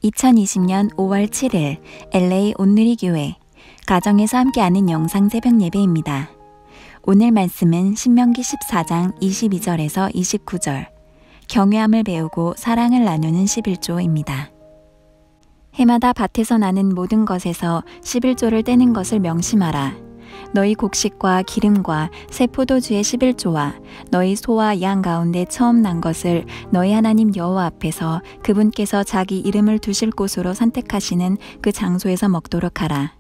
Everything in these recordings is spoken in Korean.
2020년 5월 7일 LA 온누리교회 가정에서 함께하는 영상 새벽 예배입니다. 오늘 말씀은 신명기 14장 22절에서 29절 경외함을 배우고 사랑을 나누는 11조입니다. 해마다 밭에서 나는 모든 것에서 11조를 떼는 것을 명심하라. 너희 곡식과 기름과 새 포도주의 11조와 너희 소와 양 가운데 처음 난 것을 너희 하나님 여호와 앞에서 그분께서 자기 이름을 두실 곳으로 선택하시는 그 장소에서 먹도록 하라.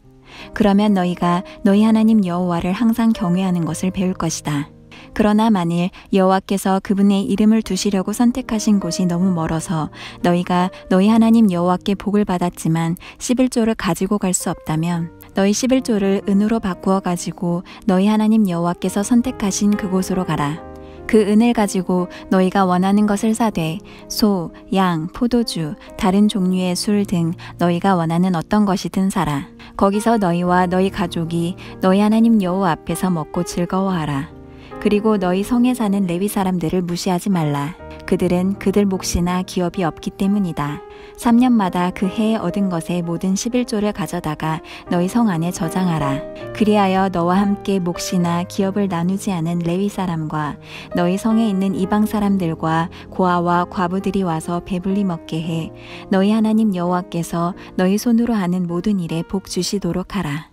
그러면 너희가 너희 하나님 여호와를 항상 경외하는 것을 배울 것이다. 그러나 만일 여호와께서 그분의 이름을 두시려고 선택하신 곳이 너무 멀어서 너희가 너희 하나님 여호와께 복을 받았지만 11조를 가지고 갈 수 없다면 너희 11조를 은으로 바꾸어 가지고 너희 하나님 여호와께서 선택하신 그곳으로 가라. 그 은을 가지고 너희가 원하는 것을 사되 소, 양, 포도주, 다른 종류의 술 등 너희가 원하는 어떤 것이든 사라. 거기서 너희와 너희 가족이 너희 하나님 여호와 앞에서 먹고 즐거워하라. 그리고 너희 성에 사는 레위 사람들을 무시하지 말라. 그들은 그들 몫이나 기업이 없기 때문이다. 3년마다 그 해에 얻은 것의 모든 11조를 가져다가 너희 성 안에 저장하라. 그리하여 너와 함께 몫이나 기업을 나누지 않은 레위 사람과 너희 성에 있는 이방 사람들과 고아와 과부들이 와서 배불리 먹게 해 너희 하나님 여호와께서 너희 손으로 하는 모든 일에 복 주시도록 하라.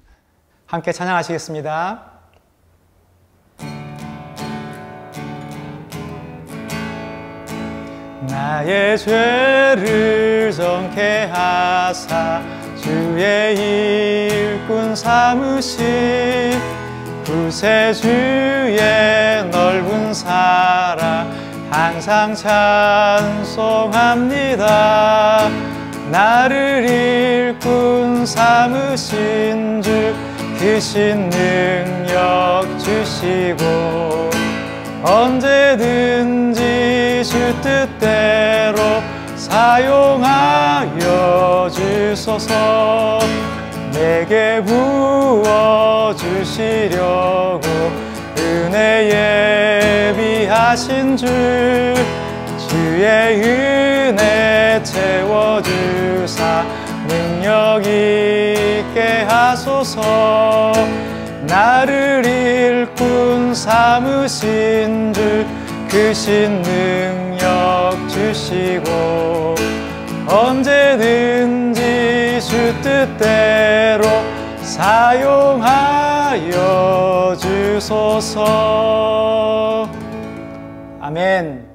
함께 찬양하시겠습니다. 나의 죄를 정케 하사 주의 일꾼 삼으신 구세주의 넓은 사랑 항상 찬송합니다. 나를 일꾼 삼으신 주 크신 능력 주시고 언제든지 주 뜻대로 사용하여 주소서. 내게 부어주시려고 은혜 예비하신 주 주의 은혜 채워주사 능력 있게 하소서. 나를 일꾼 삼으신 주 크신 능력 주시고 언제든지 주 뜻대로 사용하여 주소서. 아멘.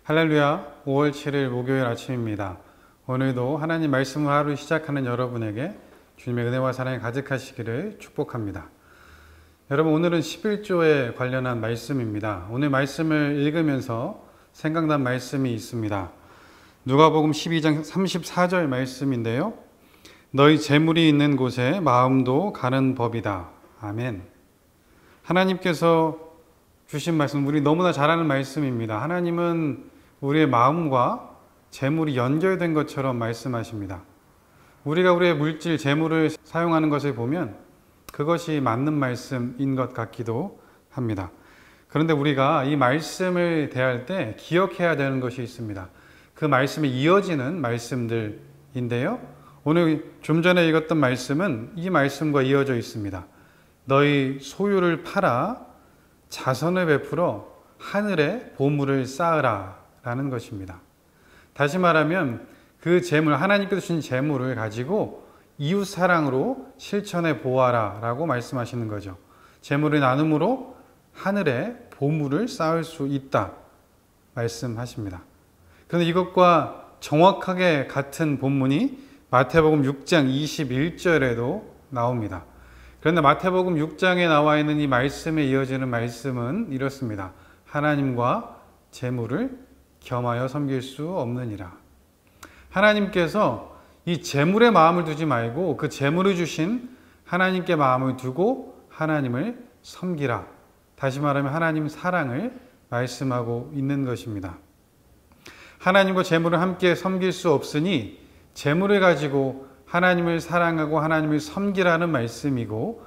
할렐루야. 5월 7일 목요일 아침입니다. 오늘도 하나님 말씀을 하루 시작하는 여러분에게 주님의 은혜와 사랑이 가득하시기를 축복합니다. 여러분, 오늘은 11조에 관련한 말씀입니다. 오늘 말씀을 읽으면서 생각난 말씀이 있습니다. 누가복음 12장 34절 말씀인데요. 너희 재물이 있는 곳에 마음도 가는 법이다. 아멘. 하나님께서 주신 말씀, 우리 너무나 잘 아는 말씀입니다. 하나님은 우리의 마음과 재물이 연결된 것처럼 말씀하십니다. 우리가 우리의 물질, 재물을 사용하는 것을 보면 그것이 맞는 말씀인 것 같기도 합니다. 그런데 우리가 이 말씀을 대할 때 기억해야 되는 것이 있습니다. 그 말씀이 이어지는 말씀들인데요. 오늘 좀 전에 읽었던 말씀은 이 말씀과 이어져 있습니다. 너희 소유를 팔아 자선을 베풀어 하늘에 보물을 쌓으라 라는 것입니다. 다시 말하면 그 재물, 하나님께서 주신 재물을 가지고 이웃 사랑으로 실천해 보아라 라고 말씀하시는 거죠. 재물의 나눔으로 하늘에 보물을 쌓을 수 있다 말씀하십니다. 그런데 이것과 정확하게 같은 본문이 마태복음 6장 21절에도 나옵니다. 그런데 마태복음 6장에 나와 있는 이 말씀에 이어지는 말씀은 이렇습니다. 하나님과 재물을 겸하여 섬길 수 없느니라. 하나님께서 이 재물에 마음을 두지 말고 그 재물을 주신 하나님께 마음을 두고 하나님을 섬기라. 다시 말하면 하나님 사랑을 말씀하고 있는 것입니다. 하나님과 재물을 함께 섬길 수 없으니 재물을 가지고 하나님을 사랑하고 하나님을 섬기라는 말씀이고,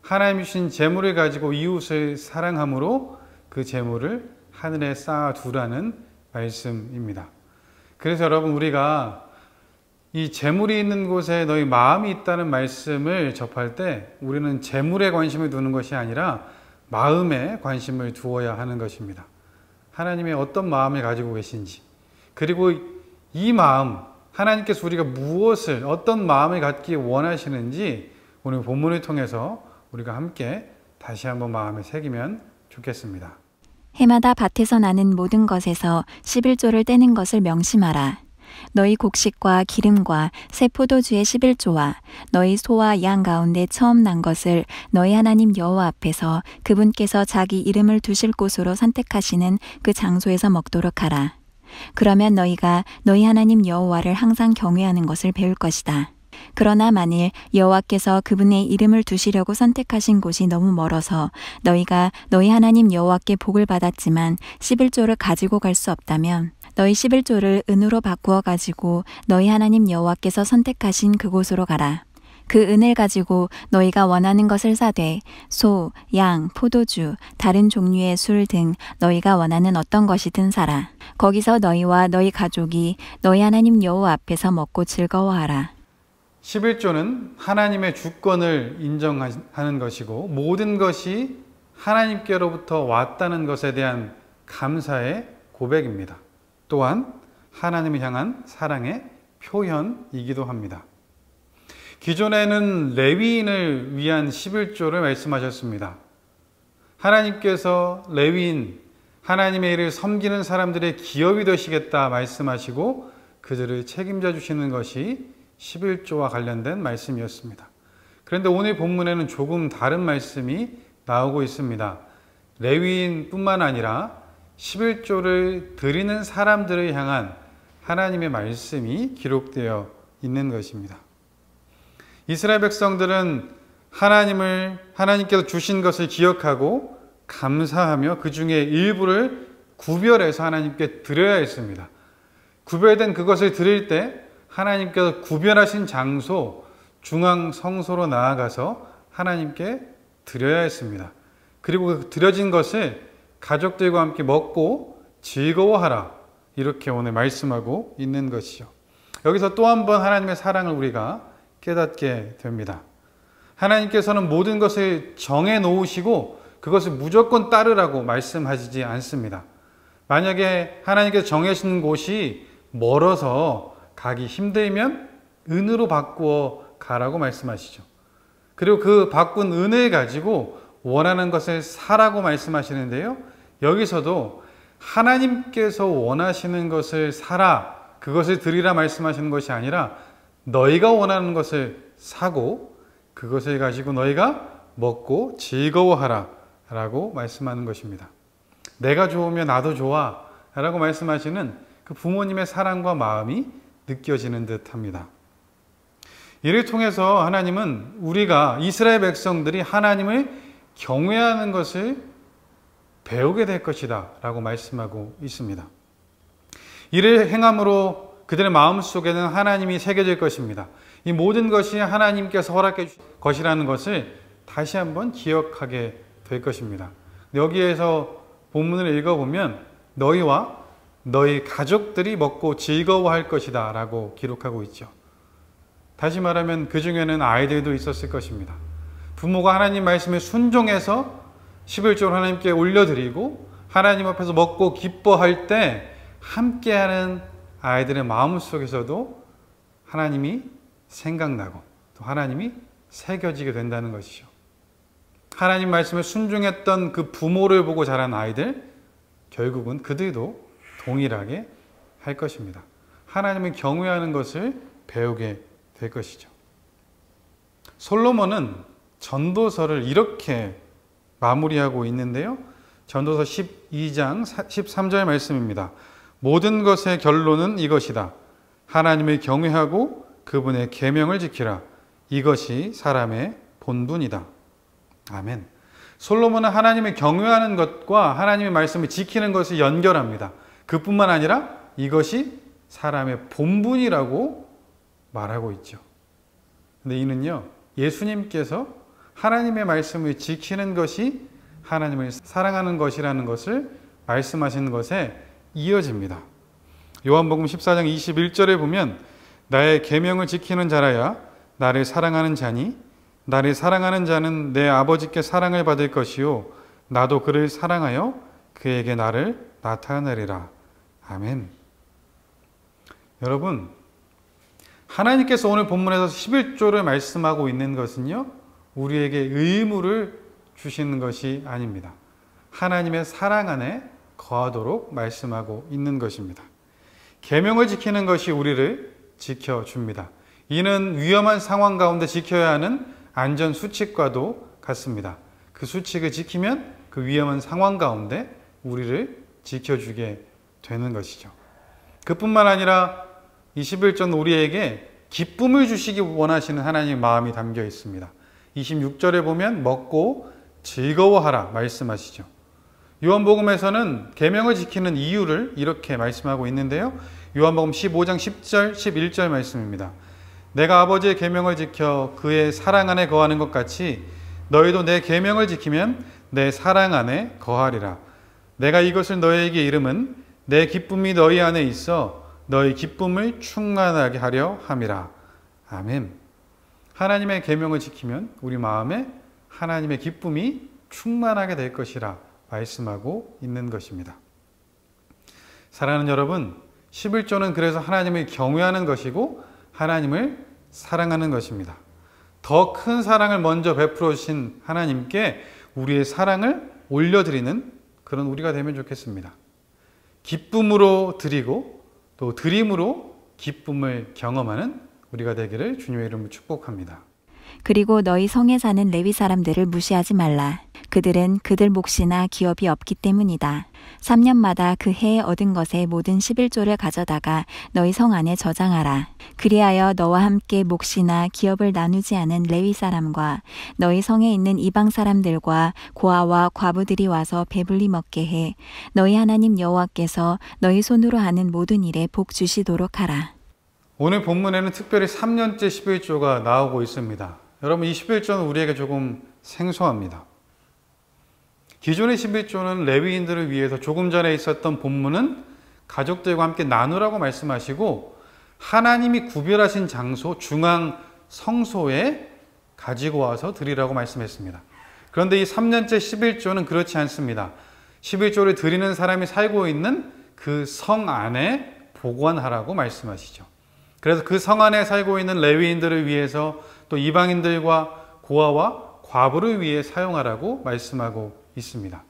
하나님이 주신 재물을 가지고 이웃을 사랑함으로 그 재물을 하늘에 쌓아두라는 말씀입니다. 그래서 여러분, 우리가 이 재물이 있는 곳에 너희 마음이 있다는 말씀을 접할 때 우리는 재물에 관심을 두는 것이 아니라 마음에 관심을 두어야 하는 것입니다. 하나님의 어떤 마음을 가지고 계신지, 그리고 이 마음, 하나님께서 우리가 무엇을, 어떤 마음을 갖기 원하시는지 오늘 본문을 통해서 우리가 함께 다시 한번 마음에 새기면 좋겠습니다. 해마다 밭에서 나는 모든 것에서 11조를 떼는 것을 명심하라. 너희 곡식과 기름과 새 포도주의 11조와 너희 소와 양 가운데 처음 난 것을 너희 하나님 여호와 앞에서 그분께서 자기 이름을 두실 곳으로 선택하시는 그 장소에서 먹도록 하라. 그러면 너희가 너희 하나님 여호와를 항상 경외하는 것을 배울 것이다. 그러나 만일 여호와께서 그분의 이름을 두시려고 선택하신 곳이 너무 멀어서 너희가 너희 하나님 여호와께 복을 받았지만 11조를 가지고 갈 수 없다면 너희 11조를 은으로 바꾸어 가지고 너희 하나님 여호와께서 선택하신 그곳으로 가라. 그 은을 가지고 너희가 원하는 것을 사되 소, 양, 포도주, 다른 종류의 술 등 너희가 원하는 어떤 것이든 사라. 거기서 너희와 너희 가족이 너희 하나님 여호와 앞에서 먹고 즐거워하라. 11조는 하나님의 주권을 인정하는 것이고 모든 것이 하나님께로부터 왔다는 것에 대한 감사의 고백입니다. 또한 하나님을 향한 사랑의 표현이기도 합니다. 기존에는 레위인을 위한 11조를 말씀하셨습니다. 하나님께서 레위인, 하나님의 일을 섬기는 사람들의 기업이 되시겠다 말씀하시고 그들을 책임져 주시는 것이 11조와 관련된 말씀이었습니다. 그런데 오늘 본문에는 조금 다른 말씀이 나오고 있습니다. 레위인뿐만 아니라 11조를 드리는 사람들을 향한 하나님의 말씀이 기록되어 있는 것입니다. 이스라엘 백성들은 하나님께서 주신 것을 기억하고 감사하며 그 중에 일부를 구별해서 하나님께 드려야 했습니다. 구별된 그것을 드릴 때 하나님께서 구별하신 장소, 중앙 성소로 나아가서 하나님께 드려야 했습니다. 그리고 그 드려진 것을 가족들과 함께 먹고 즐거워하라. 이렇게 오늘 말씀하고 있는 것이죠. 여기서 또 한 번 하나님의 사랑을 우리가 깨닫게 됩니다. 하나님께서는 모든 것을 정해 놓으시고 그것을 무조건 따르라고 말씀하시지 않습니다. 만약에 하나님께서 정해진 곳이 멀어서 가기 힘들면 은으로 바꾸어 가라고 말씀하시죠. 그리고 그 바꾼 은을 가지고 원하는 것을 사라고 말씀하시는데요. 여기서도 하나님께서 원하시는 것을 사라, 그것을 드리라 말씀하시는 것이 아니라 너희가 원하는 것을 사고 그것을 가지고 너희가 먹고 즐거워하라 라고 말씀하는 것입니다. 내가 좋으면 나도 좋아 라고 말씀하시는 그 부모님의 사랑과 마음이 느껴지는 듯 합니다. 이를 통해서 하나님은 우리가 이스라엘 백성들이 하나님을 경외하는 것을 배우게 될 것이다 라고 말씀하고 있습니다. 이를 행함으로 그들의 마음속에는 하나님이 새겨질 것입니다. 이 모든 것이 하나님께서 허락해 주신 것이라는 것을 다시 한번 기억하게 될 것입니다. 여기에서 본문을 읽어보면 너희와 너희 가족들이 먹고 즐거워할 것이다 라고 기록하고 있죠. 다시 말하면 그 중에는 아이들도 있었을 것입니다. 부모가 하나님 말씀에 순종해서 11조를 하나님께 올려드리고 하나님 앞에서 먹고 기뻐할 때 함께하는 아이들의 마음속에서도 하나님이 생각나고 또 하나님이 새겨지게 된다는 것이죠. 하나님 말씀에 순종했던 그 부모를 보고 자란 아이들, 결국은 그들도 동일하게 할 것입니다. 하나님을 경외하는 것을 배우게 될 것이죠. 솔로몬은 전도서를 이렇게 마무리하고 있는데요. 전도서 12장 13절 말씀입니다. 모든 것의 결론은 이것이다. 하나님을 경외하고 그분의 계명을 지키라. 이것이 사람의 본분이다. 아멘. 솔로몬은 하나님을 경외하는 것과 하나님의 말씀을 지키는 것을 연결합니다. 그뿐만 아니라 이것이 사람의 본분이라고 말하고 있죠. 근데 이는요, 예수님께서 하나님의 말씀을 지키는 것이 하나님을 사랑하는 것이라는 것을 말씀하시는 것에 이어집니다. 요한복음 14장 21절에 보면 나의 계명을 지키는 자라야 나를 사랑하는 자니 나를 사랑하는 자는 내 아버지께 사랑을 받을 것이요 나도 그를 사랑하여 그에게 나를 나타내리라. 아멘. 여러분, 하나님께서 오늘 본문에서 11조를 말씀하고 있는 것은요, 우리에게 의무를 주시는 것이 아닙니다. 하나님의 사랑 안에 거하도록 말씀하고 있는 것입니다. 계명을 지키는 것이 우리를 지켜줍니다. 이는 위험한 상황 가운데 지켜야 하는 안전 수칙과도 같습니다. 그 수칙을 지키면 그 위험한 상황 가운데 우리를 지켜주게 되는 것이죠. 그뿐만 아니라 21절 우리에게 기쁨을 주시기 원하시는 하나님의 마음이 담겨 있습니다. 26절에 보면 먹고 즐거워하라 말씀하시죠. 요한복음에서는 계명을 지키는 이유를 이렇게 말씀하고 있는데요. 요한복음 15장 10절 11절 말씀입니다. 내가 아버지의 계명을 지켜 그의 사랑 안에 거하는 것 같이 너희도 내 계명을 지키면 내 사랑 안에 거하리라. 내가 이것을 너희에게 이름은 내 기쁨이 너희 안에 있어 너희 기쁨을 충만하게 하려 함이라. 아멘. 하나님의 계명을 지키면 우리 마음에 하나님의 기쁨이 충만하게 될 것이라 말씀하고 있는 것입니다. 사랑하는 여러분, 11조는 그래서 하나님을 경외하는 것이고 하나님을 사랑하는 것입니다. 더 큰 사랑을 먼저 베풀어 주신 하나님께 우리의 사랑을 올려드리는 그런 우리가 되면 좋겠습니다. 기쁨으로 드리고 또 드림으로 기쁨을 경험하는 우리가 되기를 주님의 이름으로 축복합니다. 그리고 너희 성에 사는 레위 사람들을 무시하지 말라. 그들은 그들 몫이나 기업이 없기 때문이다. 3년마다 그 해에 얻은 것의 모든 11조를 가져다가 너희 성 안에 저장하라. 그리하여 너와 함께 몫이나 기업을 나누지 않은 레위 사람과 너희 성에 있는 이방 사람들과 고아와 과부들이 와서 배불리 먹게 해 너희 하나님 여호와께서 너희 손으로 하는 모든 일에 복 주시도록 하라. 오늘 본문에는 특별히 3년째 11조가 나오고 있습니다. 여러분, 이 11조는 우리에게 조금 생소합니다. 기존의 11조는 레위인들을 위해서 조금 전에 있었던 본문은 가족들과 함께 나누라고 말씀하시고 하나님이 구별하신 장소 중앙 성소에 가지고 와서 드리라고 말씀했습니다. 그런데 이 3년째 11조는 그렇지 않습니다. 11조를 드리는 사람이 살고 있는 그 성 안에 보관하라고 말씀하시죠. 그래서 그 성 안에 살고 있는 레위인들을 위해서 또 이방인들과 고아와 과부를 위해 사용하라고 말씀하고 있습니다.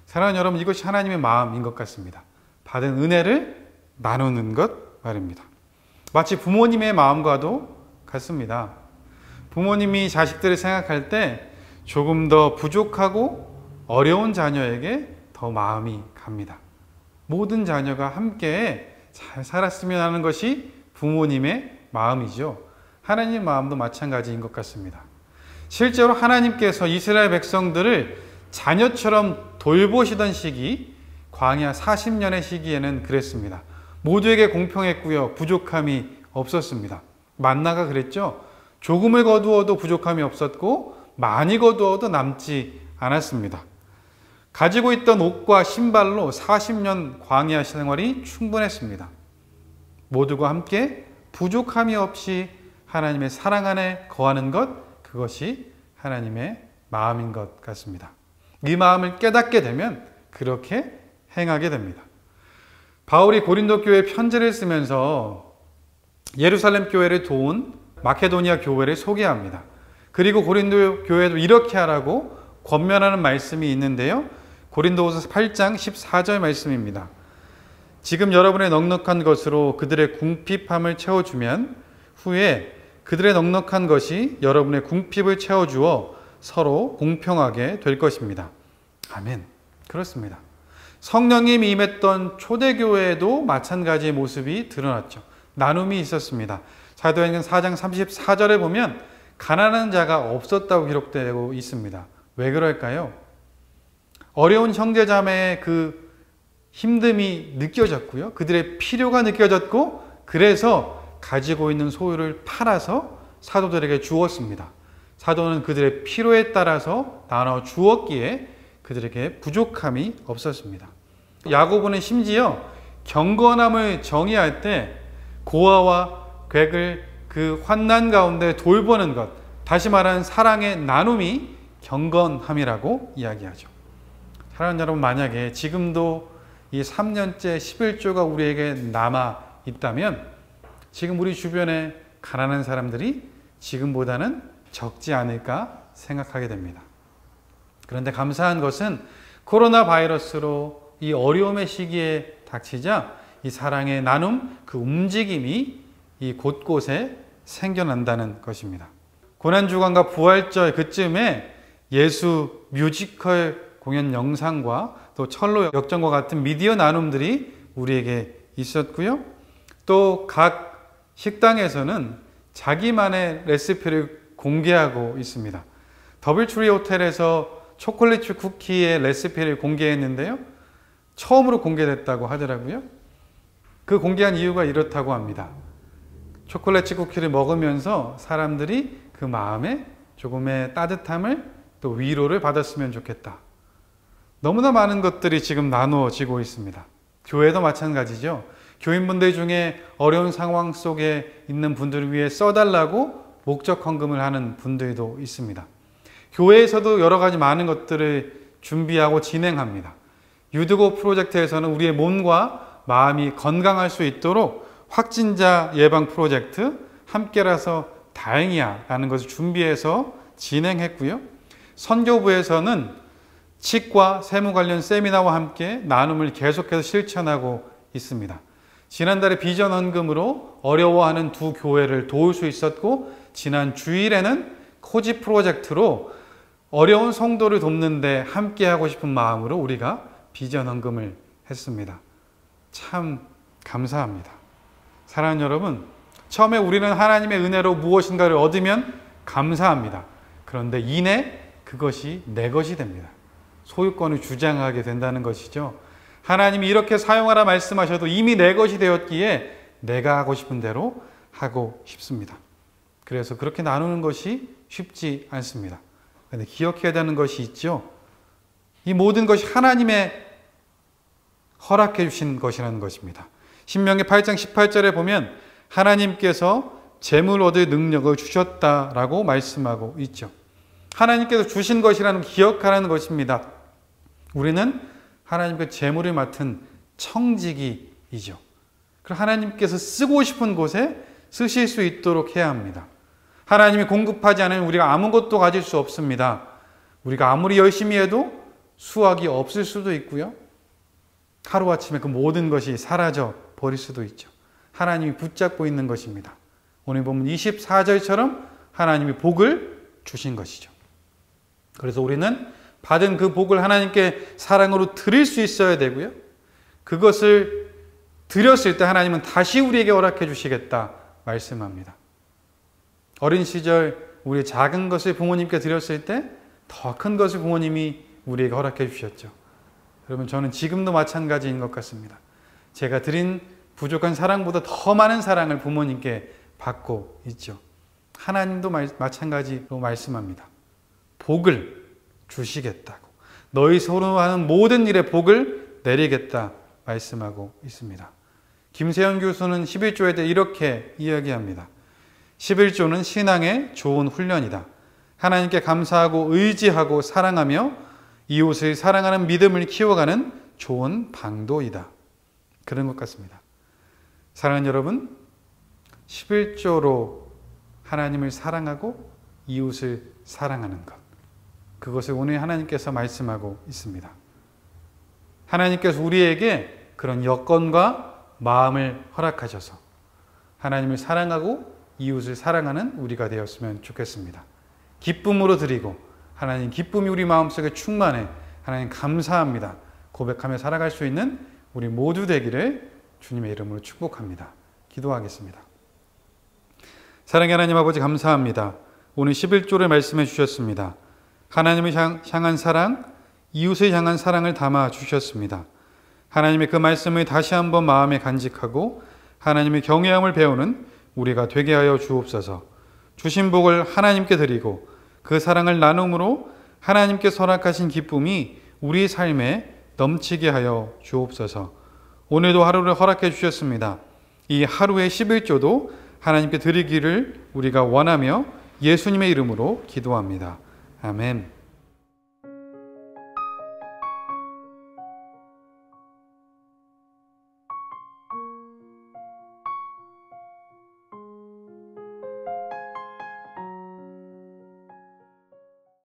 사랑하는 여러분, 이것이 하나님의 마음인 것 같습니다. 받은 은혜를 나누는 것 말입니다. 마치 부모님의 마음과도 같습니다. 부모님이 자식들을 생각할 때 조금 더 부족하고 어려운 자녀에게 더 마음이 갑니다. 모든 자녀가 함께 잘 살았으면 하는 것이 부모님의 마음이죠. 하나님의 마음도 마찬가지인 것 같습니다. 실제로 하나님께서 이스라엘 백성들을 자녀처럼 돌보시던 시기, 광야 40년의 시기에는 그랬습니다. 모두에게 공평했고요. 부족함이 없었습니다. 만나가 그랬죠. 조금을 거두어도 부족함이 없었고 많이 거두어도 남지 않았습니다. 가지고 있던 옷과 신발로 40년 광야 생활이 충분했습니다. 모두가 함께 부족함이 없이 하나님의 사랑 안에 거하는 것, 그것이 하나님의 마음인 것 같습니다. 이 마음을 깨닫게 되면 그렇게 행하게 됩니다. 바울이 고린도 교회에 편지를 쓰면서 예루살렘 교회를 도운 마케도니아 교회를 소개합니다. 그리고 고린도 교회도 이렇게 하라고 권면하는 말씀이 있는데요. 고린도후서 8장 14절 말씀입니다. 지금 여러분의 넉넉한 것으로 그들의 궁핍함을 채워주면 후에 그들의 넉넉한 것이 여러분의 궁핍을 채워주어 서로 공평하게 될 것입니다. 아멘. 그렇습니다. 성령님이 임했던 초대교회에도 마찬가지의 모습이 드러났죠. 나눔이 있었습니다. 사도행전 4장 34절에 보면 가난한 자가 없었다고 기록되고 있습니다. 왜 그럴까요? 어려운 형제자매의 그 힘듦이 느껴졌고요. 그들의 필요가 느껴졌고 그래서 가지고 있는 소유를 팔아서 사도들에게 주었습니다. 사도는 그들의 필요에 따라서 나눠 주었기에 그들에게 부족함이 없었습니다. 야고보는 심지어 경건함을 정의할 때 고아와 객을 그 환난 가운데 돌보는 것, 다시 말하는 사랑의 나눔이 경건함이라고 이야기하죠. 사랑하는 여러분, 만약에 지금도 이 3년째 11조가 우리에게 남아 있다면 지금 우리 주변에 가난한 사람들이 지금보다는 적지 않을까 생각하게 됩니다. 그런데 감사한 것은 코로나 바이러스로 이 어려움의 시기에 닥치자 이 사랑의 나눔, 그 움직임이 이 곳곳에 생겨난다는 것입니다. 고난주간과 부활절 그쯤에 예수 뮤지컬 공연 영상과 또 철로 역전과 같은 미디어 나눔들이 우리에게 있었고요. 또 각 식당에서는 자기만의 레시피를 공개하고 있습니다. 더블트리 호텔에서 초콜릿 쿠키의 레시피를 공개했는데요. 처음으로 공개됐다고 하더라고요. 그 공개한 이유가 이렇다고 합니다. 초콜릿 쿠키를 먹으면서 사람들이 그 마음에 조금의 따뜻함을 또 위로를 받았으면 좋겠다. 너무나 많은 것들이 지금 나누어지고 있습니다. 교회도 마찬가지죠. 교인분들 중에 어려운 상황 속에 있는 분들을 위해 써달라고 목적 헌금을 하는 분들도 있습니다. 교회에서도 여러 가지 많은 것들을 준비하고 진행합니다. 유드고 프로젝트에서는 우리의 몸과 마음이 건강할 수 있도록 확진자 예방 프로젝트 함께라서 다행이야 라는 것을 준비해서 진행했고요. 선교부에서는 치과 세무 관련 세미나와 함께 나눔을 계속해서 실천하고 있습니다. 지난달에 비전 헌금으로 어려워하는 두 교회를 도울 수 있었고, 지난 주일에는 코지 프로젝트로 어려운 성도를 돕는데 함께하고 싶은 마음으로 우리가 비전 헌금을 했습니다. 참 감사합니다. 사랑하는 여러분, 처음에 우리는 하나님의 은혜로 무엇인가를 얻으면 감사합니다. 그런데 이내 그것이 내 것이 됩니다. 소유권을 주장하게 된다는 것이죠. 하나님이 이렇게 사용하라 말씀하셔도 이미 내 것이 되었기에 내가 하고 싶은 대로 하고 싶습니다. 그래서 그렇게 나누는 것이 쉽지 않습니다. 그런데 기억해야 되는 것이 있죠. 이 모든 것이 하나님의 허락해 주신 것이라는 것입니다. 신명기 8장 18절에 보면 하나님께서 재물 얻을 능력을 주셨다라고 말씀하고 있죠. 하나님께서 주신 것이라는 기억하라는 것입니다. 우리는 하나님께 재물을 맡은 청지기이죠. 그럼 하나님께서 쓰고 싶은 곳에 쓰실 수 있도록 해야 합니다. 하나님이 공급하지 않으면 우리가 아무것도 가질 수 없습니다. 우리가 아무리 열심히 해도 수확이 없을 수도 있고요. 하루아침에 그 모든 것이 사라져 버릴 수도 있죠. 하나님이 붙잡고 있는 것입니다. 오늘 보면 24절처럼 하나님이 복을 주신 것이죠. 그래서 우리는 받은 그 복을 하나님께 사랑으로 드릴 수 있어야 되고요. 그것을 드렸을 때 하나님은 다시 우리에게 허락해 주시겠다 말씀합니다. 어린 시절 우리 작은 것을 부모님께 드렸을 때 더 큰 것을 부모님이 우리에게 허락해 주셨죠. 여러분, 저는 지금도 마찬가지인 것 같습니다. 제가 드린 부족한 사랑보다 더 많은 사랑을 부모님께 받고 있죠. 하나님도 마찬가지로 말씀합니다. 복을 주시겠다고, 너희 서로 하는 모든 일에 복을 내리겠다 말씀하고 있습니다. 김세현 교수는 11조에 대해 이렇게 이야기합니다. 11조는 신앙의 좋은 훈련이다. 하나님께 감사하고 의지하고 사랑하며 이웃을 사랑하는 믿음을 키워가는 좋은 방도이다. 그런 것 같습니다. 사랑하는 여러분, 11조로 하나님을 사랑하고 이웃을 사랑하는 것, 그것을 오늘 하나님께서 말씀하고 있습니다. 하나님께서 우리에게 그런 여건과 마음을 허락하셔서 하나님을 사랑하고 이웃을 사랑하는 우리가 되었으면 좋겠습니다. 기쁨으로 드리고 하나님 기쁨이 우리 마음속에 충만해 하나님 감사합니다 고백하며 살아갈 수 있는 우리 모두 되기를 주님의 이름으로 축복합니다. 기도하겠습니다. 사랑의 하나님 아버지, 감사합니다. 오늘 11조를 말씀해 주셨습니다. 하나님을 향한 사랑, 이웃을 향한 사랑을 담아 주셨습니다. 하나님의 그 말씀을 다시 한번 마음에 간직하고 하나님의 경외함을 배우는 우리가 되게 하여 주옵소서. 주신 복을 하나님께 드리고 그 사랑을 나눔으로 하나님께 허락하신 기쁨이 우리 삶에 넘치게 하여 주옵소서. 오늘도 하루를 허락해 주셨습니다. 이 하루의 11조도 하나님께 드리기를 우리가 원하며 예수님의 이름으로 기도합니다. 아멘.